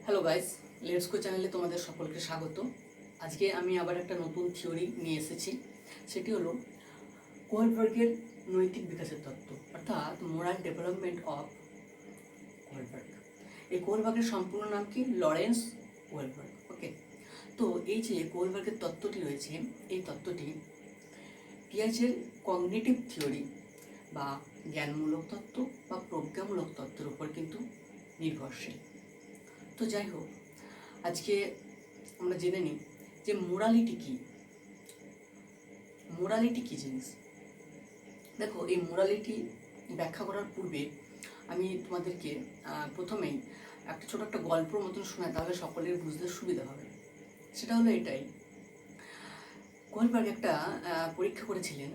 Hello guys, let's go চ্যানেলে তোমাদের সকলকে স্বাগত। আজকে আমি আবার একটা নতুন থিওরি নিয়ে এসেছি। সেটি হলো কোহেলবার্গের নৈতিক বিকাশের তত্ত্ব, অর্থাৎ মোরাল ডেভেলপমেন্ট অফ কোহেলবার্গ। এই কোহেলবার্গের সম্পূর্ণ নাম কি? লরেন্স কোহেলবার্গ। ওকে, তো এই যে কোহেলবার্গের তত্ত্বটি রয়েছে, এই তত্ত্বটি পিয়াজের কগনিটিভ থিওরি বা জ্ঞানমূলক তত্ত্ব বা প্রজ্ঞামূলক তত্ত্বের উপর কিন্তু নির্ভরশীল। তো যাই হোক, আজকে আমরা জেনে নিই যে মোরালিটি কি। মোরালিটি কি জিনিস? দেখো, এই মোরালিটি ব্যাখ্যা করার পূর্বে আমি তোমাদেরকে প্রথমেই একটা ছোট একটা গল্পর মতন শোনাই, তাহলে সকলের বুঝতে সুবিধা হবে। সেটা হলো এটাই, কোহেলবার্গ একটা পরীক্ষা করেছিলেন।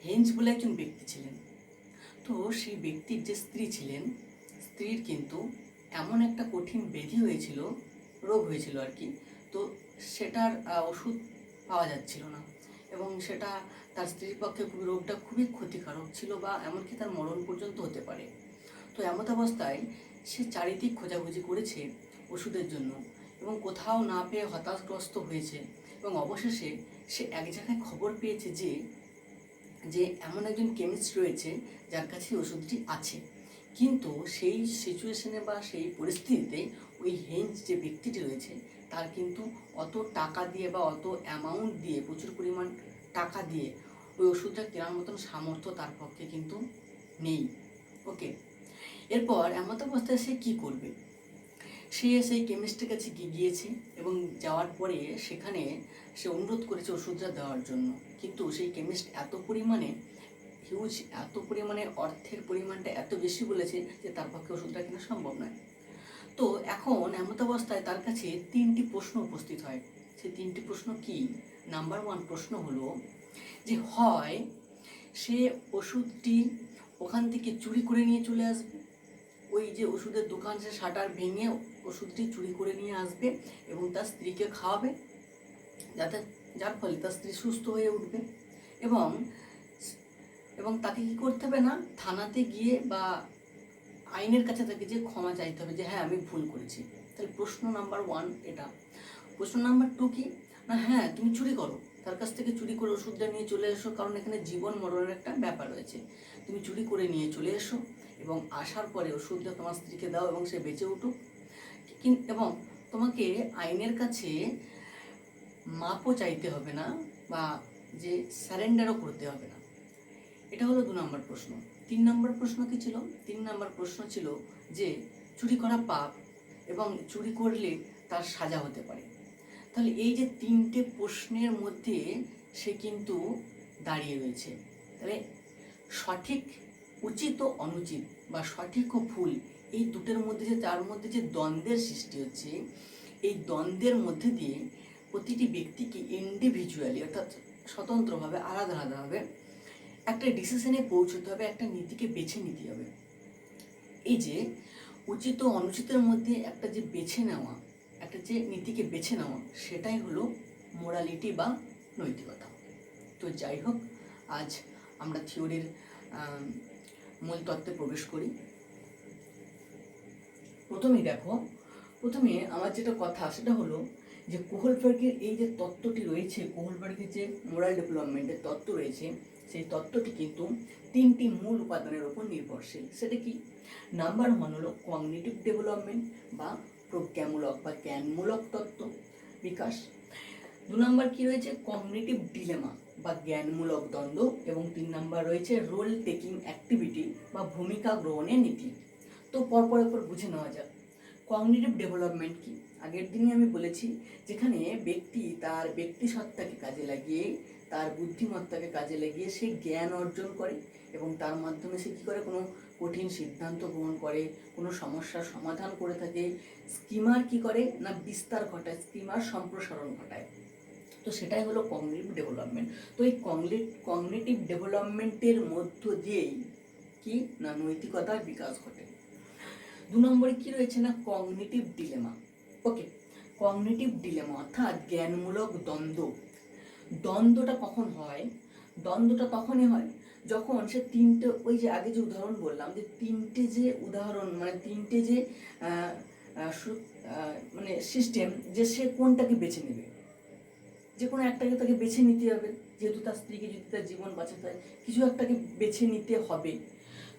হেঞ্জ বলে একজন ব্যক্তি ছিলেন। তো সেই ব্যক্তির যে স্ত্রী ছিলেন, স্ত্রীর কিন্তু এমন একটা কঠিন ব্যাধি হয়েছিল, রোগ হয়েছিল আর কি। তো সেটার ওষুধ পাওয়া যাচ্ছিল না, এবং সেটা তার স্ত্রীর পক্ষে রোগটা খুবই ক্ষতিকারক ছিল, বা এমনকি তার মরণ পর্যন্ত হতে পারে। তো এমত অবস্থায় সে চারিদিক খোঁজাখুঁজি করেছে ওষুধের জন্য, এবং কোথাও না পেয়ে হতাশগ্রস্ত হয়েছে, এবং অবশেষে সে এক জায়গায় খবর পেয়েছে যে যে এমন একজন কেমিস্ট রয়েছে যার কাছে ওষুধটি আছে। কিন্তু সেই সিচুয়েশনে বা সেই পরিস্থিতিতে ওই হেঞ্জ যে ব্যক্তিটি রয়েছে তার কিন্তু অত টাকা দিয়ে বা অত অ্যামাউন্ট দিয়ে, প্রচুর পরিমাণ টাকা দিয়ে ওই ওষুধটা কেনার মতন সামর্থ্য তার পক্ষে কিন্তু নেই। ওকে, এরপর এমত অবস্থায় সে কী করবে? সে সেই কেমিস্টের কাছে গিয়েছে, এবং যাওয়ার পরে সেখানে সে অনুরোধ করেছে ওষুধটা দেওয়ার জন্য। কিন্তু সেই কেমিস্ট এত পরিমাণে হিউজ, এত পরিমাণে অর্থের পরিমাণটা এত বেশি বলেছে যে তার পক্ষে ওষুধটা কেনা সম্ভব নয়। তো এখন এমত অবস্থায় তার কাছে তিনটি প্রশ্ন উপস্থিত হয়। সেই তিনটি প্রশ্ন কি? নাম্বার 1 প্রশ্ন হলো যে হয় সে ওষুধটি ওখান থেকে চুরি করে নিয়ে চলে আসবে, ওই যে ওষুধের দোকান সে শাটার ভেঙে ওষুধটি চুরি করে নিয়ে আসবে এবং তার স্ত্রীকে খাওয়াবে, যাতে যার ফলে তার স্ত্রী সুস্থ হয়ে উঠবে, এবং এবং তাকে কি করতে হবে না, থানাতে গিয়ে বা আইনের কাছে তাকে যে ক্ষমা চাইতে হবে যে হ্যাঁ আমি ভুল করেছি। তাহলে প্রশ্ন নাম্বার 1 এটা। প্রশ্ন নাম্বার 2 কি না, হ্যাঁ তুমি চুরি করো, তার কাছ থেকে চুরি করে ওষুধটা নিয়ে চলে এসো, কারণ এখানে জীবন মরণের একটা ব্যাপার রয়েছে। তুমি চুরি করে নিয়ে চলে এসো এবং আসার পরে ওষুধটা তোমার স্ত্রীকে দাও এবং সে বেঁচে উঠুক, এবং তোমাকে আইনের কাছে মাপও চাইতে হবে না, বা যে স্যারেন্ডারও করতে হবে না। এটা হলো 2 নম্বর প্রশ্ন। 3 নম্বর প্রশ্ন কি ছিল? 3 নম্বর প্রশ্ন ছিল যে চুরি করা পাপ, এবং চুরি করলে তার সাজা হতে পারে। তাহলে এই যে 3টে প্রশ্নের মধ্যে সে কিন্তু দাঁড়িয়ে রয়েছে। তাহলে সঠিক, উচিত ও অনুচিত, বা সঠিক ও ভুল, এই দুটোর মধ্যে যে, তার মধ্যে যে দ্বন্দ্বের সৃষ্টি হচ্ছে, এই দ্বন্দ্বের মধ্যে দিয়ে প্রতিটি ব্যক্তিকে ইন্ডিভিজুয়ালি, অর্থাৎ স্বতন্ত্রভাবে, আলাদা আলাদাভাবে একটা ডিসিশনে পৌঁছতে হবে, একটা নীতিকে বেছে নিতে হবে। এই যে উচিত ও অনুচিতের মধ্যে একটা যে বেছে নেওয়া, একটা যে নীতিকে বেছে নেওয়া, সেটাই হলো মোরালিটি বা নৈতিকতা। তো যাই হোক, আজ আমরা থিওরির মূল তত্ত্বে প্রবেশ করি। প্রথমে আমার যেটা কথা সেটা হলো যে কোহেলবার্গের এই যে তত্ত্বটি রয়েছে, কোহেলবার্গের যে মোরাল ডেভেলপমেন্টের তত্ত্ব রয়েছে, সেই তত্ত্বটি কিন্তু 3টি মূল উপাদানের উপর নির্ভরশীল। সেটা কি? নাম্বার 1 হলো কগনিটিভ ডেভেলপমেন্ট বা প্রজ্ঞামূলক বা জ্ঞানমূলক তত্ত্ব বিকাশ। 2 নাম্বার কি রয়েছে? কগনিটিভ ডিলেমা বা জ্ঞানমূলক দ্বন্দ্ব, এবং 3 নাম্বার রয়েছে রোল টেকিং অ্যাক্টিভিটি বা ভূমিকা গ্রহণের নীতি। তো পরপর বুঝে নেওয়া যাক। কগনিটিভ ডেভেলপমেন্ট কি? আগের দিনই আমি বলেছি, যেখানে ব্যক্তি তার ব্যক্তিসত্তাকে কাজে লাগিয়ে, তার বুদ্ধিমত্তাকে কাজে লাগিয়ে সে জ্ঞান অর্জন করে, এবং তার মাধ্যমে সে কী করে? কোনো কঠিন সিদ্ধান্ত গ্রহণ করে, কোনো সমস্যার সমাধান করে থাকে। স্কিমার কি করে না, বিস্তার ঘটায়, স্কিমার সম্প্রসারণ ঘটায়। তো সেটাই হলো কগনিটিভ ডেভেলপমেন্ট। তো এই কগনিটিভ ডেভেলপমেন্টের মধ্য দিয়েই কি না, নৈতিকতার বিকাশ ঘটে। 2 নম্বরে কি রয়েছে না, কগনিটিভ ডিলেমা। ওকে, কগনিটিভ ডিলেমা অর্থাৎ জ্ঞানমূলক দ্বন্দ্ব। দ্বন্দ্বটা কখন হয়? দ্বন্দ্বটা তখনই হয় যখন সে 3টে, ওই যে আগে যে উদাহরণ বললাম, যে 3টে যে উদাহরণ, মানে 3টে যে মানে সিস্টেম যে সে কোনটাকে বেছে নেবে, যে কোনো একটাকে তাকে বেছে নিতে হবে, যেহেতু তার স্ত্রীকে যদি তার জীবন বাঁচাতে হয় কিছু একটাকে বেছে নিতে হবে।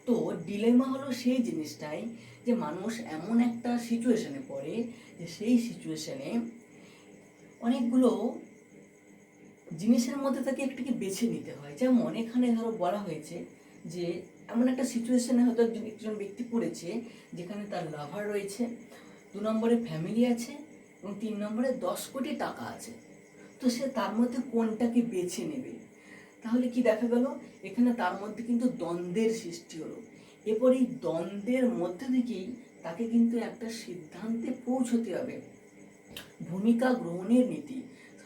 তো ডিলেমা হলো সেই জিনিসটাই যে মানুষ এমন একটা সিচুয়েশনে পড়ে যে সেই সিচুয়েশনে অনেকগুলো জিনিসের মধ্যে তাকে একটাকে বেছে নিতে হয়। যেমন এখানে ধরো বলা হয়েছে যে এমন একটা সিচুয়েশনে হয়তো একজন ব্যক্তি পড়েছে যেখানে তার লাভার রয়েছে, 2 নম্বরে ফ্যামিলি আছে এবং 3 নম্বরে 10 কোটি টাকা আছে। তো সে তার মধ্যে কোনটাকে বেছে নেবে? তাহলে কি দেখা গেল, এখানে তার মধ্যে কিন্তু দ্বন্দ্বের সৃষ্টি হলো। এরপর এই দ্বন্দ্বের মধ্যে থেকেই তাকে কিন্তু একটা সিদ্ধান্তে পৌঁছতে হবে, ভূমিকা গ্রহণের নীতি।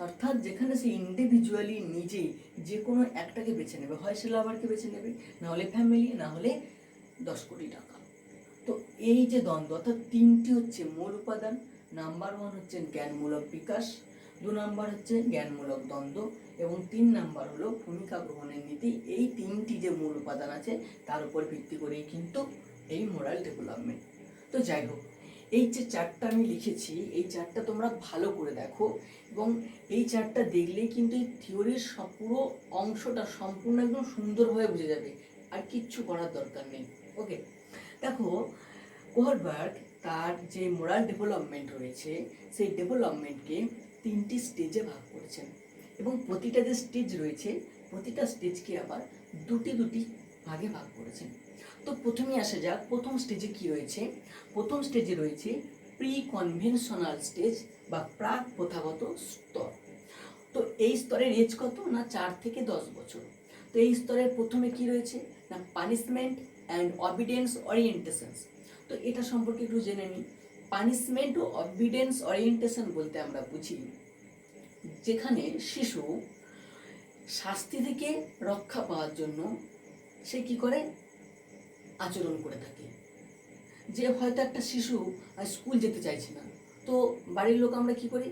অর্থাৎ যেখানে সে ইন্ডিভিজুয়ালি নিজে যে কোনো একটাকে বেছে নেবে, হয় সে লাভারকে বেছে নেবে, না হলে ফ্যামিলি, না হলে 10 কোটি টাকা। তো এই যে দ্বন্দ্ব, অর্থাৎ 3টি হচ্ছে মূল উপাদান। নাম্বার 1 হচ্ছে জ্ঞানমূলক বিকাশ, 2 নম্বর হচ্ছে জ্ঞানমূলক দ্বন্দ্ব এবং 3 নাম্বার হলো ভূমিকা গ্রহণের নীতি। এই 3টি যে মূল উপাদান আছে তার উপর ভিত্তি করেই কিন্তু এই মোরাল ডেভেলপমেন্ট। তো যাই হোক, এই যে চার্টটা আমি লিখেছি এই চার্টটা তোমরা ভালো করে দেখো এবং এই চার্টটা দেখলেই কিন্তু এই থিওরির পুরো অংশটা সম্পূর্ণ একদম সুন্দরভাবে বুঝে যাবে, আর কিচ্ছু করার দরকার নেই। ওকে, দেখো কোহলবার্গ তার যে মোরাল ডেভেলপমেন্ট রয়েছে সেই ডেভেলপমেন্টকে 3টি স্টেজে ভাগ করেছেন এবং প্রতিটা যে স্টেজ রয়েছে প্রতিটা স্টেজকে আবার দুটি ভাগে ভাগ করেছেন। তো প্রথমে আসা যাক প্রথম স্টেজে কি রয়েছে। প্রথম স্টেজে রয়েছে প্রি কনভেনশনাল স্টেজ বা প্রাক প্রথাগত স্তর। তো এই স্তরের এজ কত না 4 থেকে 10 বছর। তো এই স্তরের প্রথমে কি রয়েছে না পানিশমেন্ট অ্যান্ড অবিডেন্স ওরিয়েন্টেশন। তো এটা সম্পর্কে একটু জেনে নিই। পানিশমেন্ট ও অবিডেন্স ওরিয়েন্টেশন বলতে আমরা বুঝি যেখানে শিশু শাস্তি থেকে রক্ষা পাওয়ার জন্য সে কি করে আচরণ করে থাকে। যে হয়তো একটা শিশু স্কুল যেতে চাইছে না, তো বাড়ির লোক আমরা কি করি,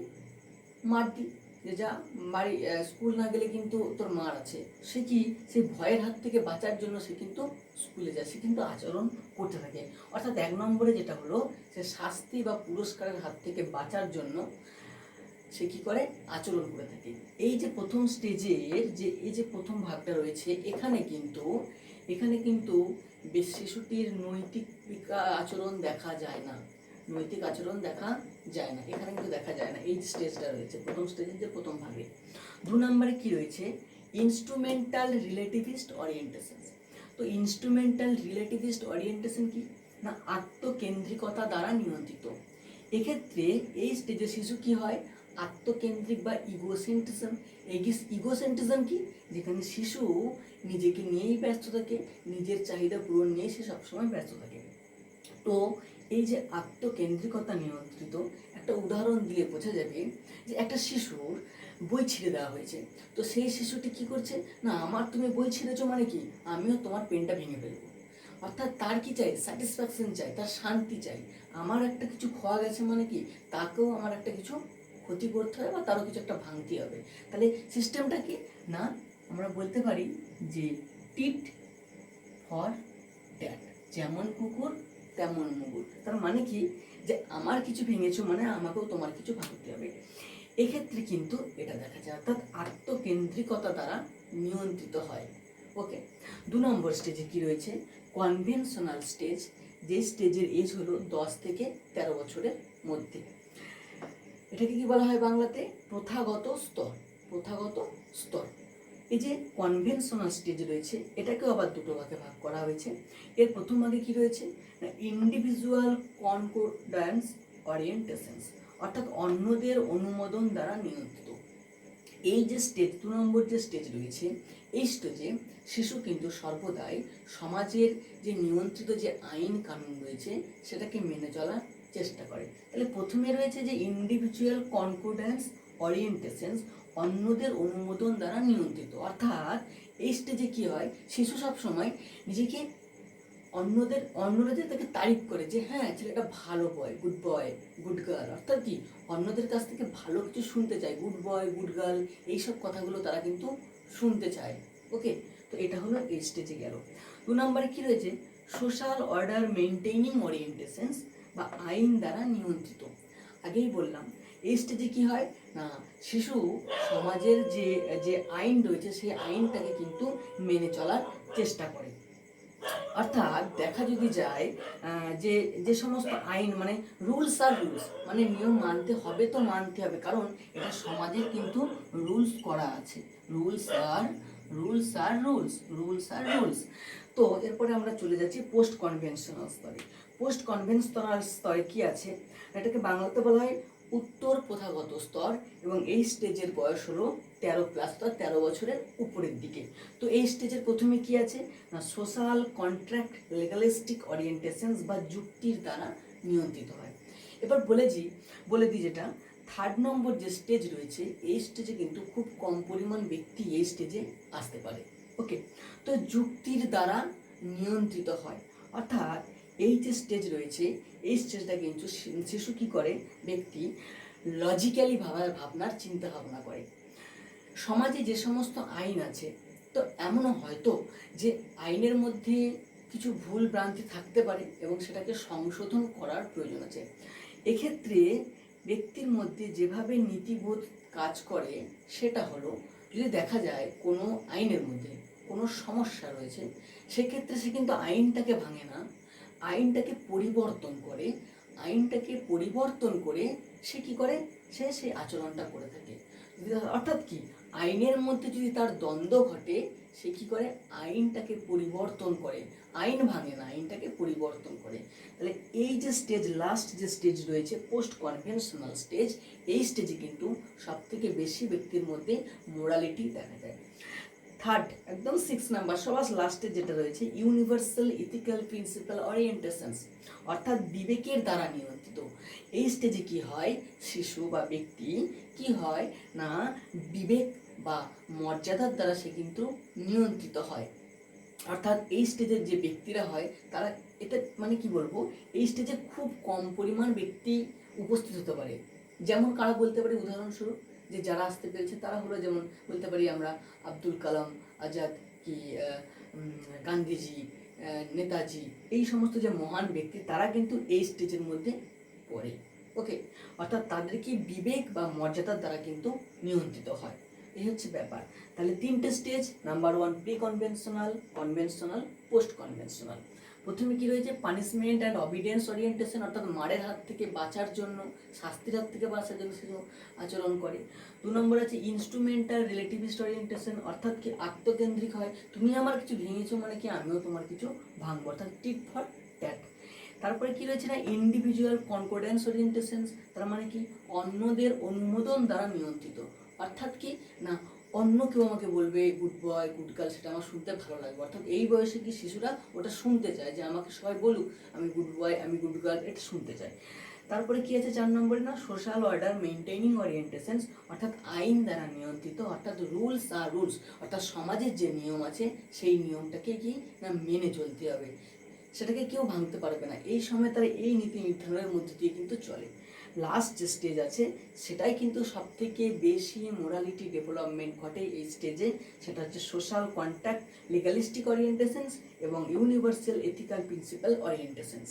মার দিই, যে যা বাড়ি স্কুল না গেলে কিন্তু তোর মার আছে। সে কি সেই ভয়ের হাত থেকে বাঁচার জন্য সে কিন্তু স্কুলে যায়, সে কিন্তু আচরণ করতে থাকে। অর্থাৎ 1 নম্বরে যেটা হলো সে শাস্তি বা পুরস্কারের হাত থেকে বাঁচার জন্য সে কি করে আচরণ করে থাকে। এই যে প্রথম স্টেজের যে এই যে প্রথম ভাগটা রয়েছে এখানে কিন্তু শিশুটির নৈতিক আচরণ দেখা যায় না, নৈতিক আচরণ দেখা যায় না, এখানে কিন্তু দেখা যায় না। এই স্টেজটা রয়েছে প্রথম স্টেজের যে প্রথম ভাগে। 2 নম্বরে কি রয়েছে ইনস্ট্রুমেন্টাল রিলেটিভিস্ট ওরিয়েন্টেশন। তো ইনস্ট্রুমেন্টাল রিলেটিভিস্ট ওরিয়েন্টেশন কি না আত্মকেন্দ্রিকতা দ্বারা নিয়ন্ত্রিত। এক্ষেত্রে এই স্টেজে শিশু কি হয় আত্মকেন্দ্রিক বা ইগোসেন্ট্রিজম। ইগোসেন্ট্রিজম কি, যেখানে শিশু নিজেকে নিয়েই ব্যস্ত থাকে, নিজের চাহিদা পূরণ নিয়ে সে সবসময় ব্যস্ত থাকে। তো এই যে আত্মকেন্দ্রিকতা নিয়ন্ত্রিত, একটা উদাহরণ দিলে বোঝা যাবে যে একটা শিশুর বই ছিঁড়ে দেওয়া হয়েছে, তো সেই শিশুটি কি করছে না আমার তুমি বই ছিঁড়েছো মানে কি আমিও তোমার পেনটা ভেঙে ফেলবো। অর্থাৎ তার কি চাই স্যাটিসফ্যাকশন চাই, তার শান্তি চাই। আমার একটা কিছু খোয়া গেছে মানে কি তাকেও আমার একটা কিছু ক্ষতি করতে হবে বা তারও কিছু একটা ভাঙতে হবে। তাহলে সিস্টেমটা কি না আমরা বলতে পারি যে টিট ফর ট্যাট, যেমন কুকুর তেমন মুগুর। তার মানে কি যে আমার কিছু ভেঙেছো মানে আমাকেও তোমার কিছু ভাঙতে হবে। এক্ষেত্রে কিন্তু এটা দেখা যায় অর্থাৎ আত্মকেন্দ্রিকতা দ্বারা নিয়ন্ত্রিত হয়। ওকে, 2 নম্বর স্টেজে কি রয়েছে কনভেনশনাল স্টেজ, যে স্টেজের এজ হলো 10 থেকে 13 বছরের মধ্যে। এটাকে কি বলা হয় বাংলাতে প্রথাগত স্তর। প্রথাগত স্তর এই যে কনভেনশনাল স্টেজ রয়েছে এটাকেও আবার দুটো ভাগে ভাগ করা হয়েছে। এর প্রথম ভাগে কি রয়েছে না ইন্ডিভিজুয়াল কনকর্ড্যান্স ওরিয়েন্টেশনস, অর্থাৎ অন্যদের অনুমোদন দ্বারা নিয়ন্ত্রিত। এই যে স্টেজ 2 নম্বর যে স্টেজ রয়েছে এই স্টেজে শিশু কিন্তু সর্বদাই সমাজের যে নিয়ন্ত্রিত যে আইন কানুন রয়েছে সেটাকে মেনে চলার চেষ্টা করে। তাহলে প্রথমে রয়েছে যে ইন্ডিভিজুয়াল কনকর্ড্যান্স ওরিয়েন্টেশনস, অন্যদের অনুমোদন দ্বারা নিয়ন্ত্রিত। অর্থাৎ এই স্টেজে কি হয় শিশু সব সময় নিজেকে অন্যরা যে তাকে তারিফ করে যে হ্যাঁ ছেলেটা ভালো বয়, গুড গার্ল। অর্থাৎ কি অন্যদের কাছ থেকে ভালো কিছু শুনতে চায়, গুড বয় গুড গার্ল এইসব কথাগুলো তারা কিন্তু শুনতে চায়। ওকে, তো এটা হলো এই স্টেজে গেল। 2 নম্বরে কি রয়েছে সোশ্যাল অর্ডার মেনটেইনিং ওরিয়েন্টেশনস, বা আইন দ্বারা নিয়ন্ত্রিত। আগেই বললাম এই স্টেজে কি হয় না, শিশু সমাজের যে যে আইন রয়েছে সেই আইনটাকে কিন্তু মেনে চলার চেষ্টা করে। অর্থাৎ দেখা যদি যায় যে যে সমস্ত আইন মানে রুলস আর রুলস, মানে নিয়ম মানতে হবে তো মানতে হবে, কারণ এটা সমাজের কিন্তু রুলস করা আছে। রুলস আর রুলস আর রুলস, রুলস আর রুলস। তো এরপরে আমরা চলে যাচ্ছি পোস্ট কনভেনশনাল স্তরে। পোস্ট কনভেনশনাল স্তরে কি আছে, এটাকে বাংলাতে বলা হয় উত্তর প্রথাগত স্তর, এবং এই স্টেজের বয়স হলো 13+, অর্থাৎ 13 বছরের উপরের দিকে। তো এই স্টেজের প্রথমে কি আছে না, সোশ্যাল কন্ট্রাক্ট লেগালিস্টিক ওরিয়েন্টেশনস বা যুক্তির দ্বারা নিয়ন্ত্রিত হয়। এবার বলে দিই যেটা থার্ড নম্বর যে স্টেজ রয়েছে, এই স্টেজে কিন্তু খুব কম পরিমাণ ব্যক্তি এই স্টেজে আসতে পারে। ওকে, তো যুক্তির দ্বারা নিয়ন্ত্রিত হয়, অর্থাৎ এই যে স্টেজ রয়েছে এই স্টেজটা কিন্তু শিশু কি করে, ব্যক্তি লজিক্যালি ভাবনার চিন্তা ভাবনা করে। সমাজে যে সমস্ত আইন আছে, তো এমনও হয়তো যে আইনের মধ্যে কিছু ভুল ভ্রান্তি থাকতে পারে এবং সেটাকে সংশোধন করার প্রয়োজন আছে। এক্ষেত্রে ব্যক্তির মধ্যে যেভাবে নীতিবোধ কাজ করে সেটা হলো, যদি দেখা যায় কোনো আইনের মধ্যে কোনো সমস্যা রয়েছে, সেক্ষেত্রে সে কিন্তু আইনটাকে ভাঙে না, আইনটাকে পরিবর্তন করে, আইনটাকে পরিবর্তন করে সে কি করে, সে সেই আচরণটা করে থাকে। অর্থাৎ কি, আইনের মধ্যে যদি তার দ্বন্দ্ব ঘটে, সে কি করে, আইনটাকে পরিবর্তন করে, আইন ভাঙে না, আইনটাকে পরিবর্তন করে। তাহলে এই যে স্টেজ, লাস্ট যে স্টেজ রয়েছে পোস্ট কনভেনশনাল স্টেজ, এই স্টেজে কিন্তু সব থেকে বেশি ব্যক্তির মধ্যে মোরালিটি দেখা যায়। থার্ড একদম 6 নাম্বার সবার লাস্টে যেটা রয়েছে ইউনিভার্সাল ইথিক্যাল প্রিন্সিপাল ওরিয়েন্টেশনস, অর্থাৎ বিবেকের দ্বারা নিয়ন্ত্রিত। এই স্টেজে কি হয়, শিশু বা ব্যক্তি কি হয় না, বিবেক বা মর্যাদার দ্বারা সে কিন্তু নিয়ন্ত্রিত হয়। অর্থাৎ এই স্টেজের যে ব্যক্তিরা হয় তারা, এটা মানে কি বলবো, এই স্টেজে খুব কম পরিমাণ ব্যক্তি উপস্থিত হতে পারে। যেমন কারা বলতে পারি, উদাহরণস্বরূপ যে যারা আসতে পেরেছে তারা হলো, যেমন বলতে পারি আমরা আব্দুল কালাম আজাদ, কি গান্ধীজি, নেতাজি, এই সমস্ত যে মহান ব্যক্তি তারা কিন্তু এই স্টেজের মধ্যে পড়ে। ওকে, অর্থাৎ তাদেরকে বিবেক বা মর্যাদার দ্বারা কিন্তু নিয়ন্ত্রিত হয়। এই হচ্ছে ব্যাপার। তাহলে 3টে stage, number 1 pre conventional, conventional, post conventional. প্রথমে কি রয়েছে পানিশমেন্ট অ্যান্ড অবিডেন্স ওরিয়েন্টেশন, অর্থাৎ মারের হাত থেকে বাঁচার জন্য, শাস্তির হাত থেকে বাঁচার জন্য সে আচরণ করে। 2 নম্বর আছে ইনস্ট্রুমেন্টাল রিলেটিভিস্ট ওরিয়েন্টেশন, অর্থাৎ কি আত্মকেন্দ্রিক হয়, তুমি আমার কিছু ভেঙেছো মানে কি আমিও তোমার কিছু ভাঙবো, অর্থাৎ টিট ফর ট্যাট। তারপরে কি রয়েছে না ইন্ডিভিজুয়াল কনকর্ডেন্স ওরিয়েন্টেশন, তার মানে কি অন্যদের অনুমোদন দ্বারা নিয়ন্ত্রিত, অর্থাৎ কি না অন্য কেউ আমাকে বলবে গুড বয় গুড গার্ল, সেটা আমার শুনতে ভালো লাগবে। অর্থাৎ এই বয়সে কি শিশুরা ওটা শুনতে চায় যে আমাকে সবাই বলুক আমি গুড বয় আমি গুড গার্ল, এটা শুনতে চায়। তারপরে কি আছে 4 নম্বরে না সোশ্যাল অর্ডার মেইনটেইনিং ওরিয়েন্টেশনস, অর্থাৎ আইন দ্বারা নিয়ন্ত্রিত, অর্থাৎ রুলস আর রুলস, অর্থাৎ সমাজের যে নিয়ম আছে সেই নিয়মটাকে কি না মেনে চলতে হবে, সেটাকে কেউ ভাঙতে পারবে না। এই সময় তারা এই নীতি নির্ধারণের মধ্যে দিয়ে কিন্তু চলে। লাস্ট যে স্টেজ আছে সেটাই কিন্তু সব থেকে বেশি মোরালিটি ডেভেলপমেন্ট ঘটে এই স্টেজে, সেটা হচ্ছে সোশ্যাল কন্ট্যাক্ট লিগালিস্টিক ওরিয়েন্টেশনস এবং ইউনিভার্সাল এথিক্যাল প্রিন্সিপাল ওরিয়েন্টেশনস।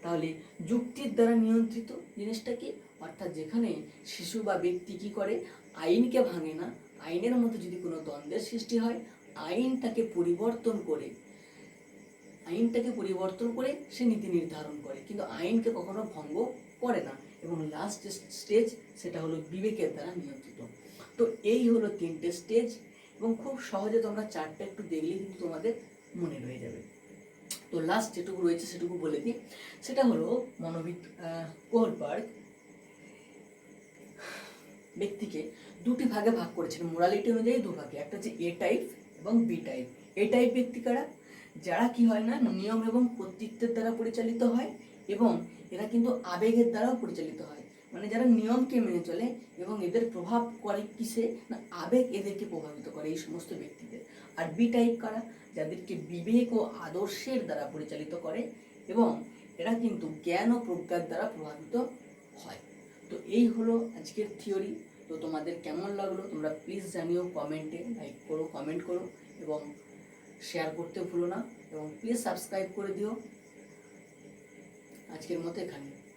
তাহলে যুক্তির দ্বারা নিয়ন্ত্রিত জিনিসটা কি, অর্থাৎ যেখানে শিশু বা ব্যক্তি কি করে, আইনকে ভাঙে না, আইনের মধ্যে যদি কোনো দ্বন্দ্বের সৃষ্টি হয় আইনটাকে পরিবর্তন করে সে নীতি নির্ধারণ করে, কিন্তু আইনকে কখনো ভঙ্গ করে না। এবং লাস্ট স্টেজ সেটা হলো বিবেকের দ্বারা নিয়ন্ত্রিত। তো এই হলো 3টে স্টেজ, এবং খুব সহজে তোমরা 4টে একটু দেখলে কিন্তু তোমাদের মনে রয়ে যাবে। তো লাস্ট যেটুকু রয়েছে সেটুকু বলে দিই, সেটা হলো মনোবিদ কোহলবার্গ ব্যক্তিকে 2টি ভাগে ভাগ করেছেন, মোরালিটি অনুযায়ী 2 ভাগে, একটা হচ্ছে এ টাইপ এবং বি টাইপ। এ টাইপ ব্যক্তি কারা, যারা কি হয় না নিয়ম এবং কর্তৃত্বের দ্বারা পরিচালিত হয়, এবং এরা কিন্তু আবেগের দ্বারাও পরিচালিত হয়, মানে যারা নিয়মকে মেনে চলে এবং এদের প্রভাব করে কিসে না আবেগ এদেরকে প্রভাবিত করে এই সমস্ত ব্যক্তিদের। আর বি টাইপ কারা, যাদেরকে বিবেক ও আদর্শের দ্বারা পরিচালিত করে এবং এরা কিন্তু জ্ঞান ও প্রজ্ঞার দ্বারা প্রভাবিত হয়। তো এই হলো আজকের থিওরি। তো তোমাদের কেমন লাগলো তোমরা প্লিজ জানিও কমেন্টে, লাইক করো, কমেন্ট করো এবং শেয়ার করতে ভুলো না, এবং প্লিজ সাবস্ক্রাইব করে দিও। আজকের মতো এখানে।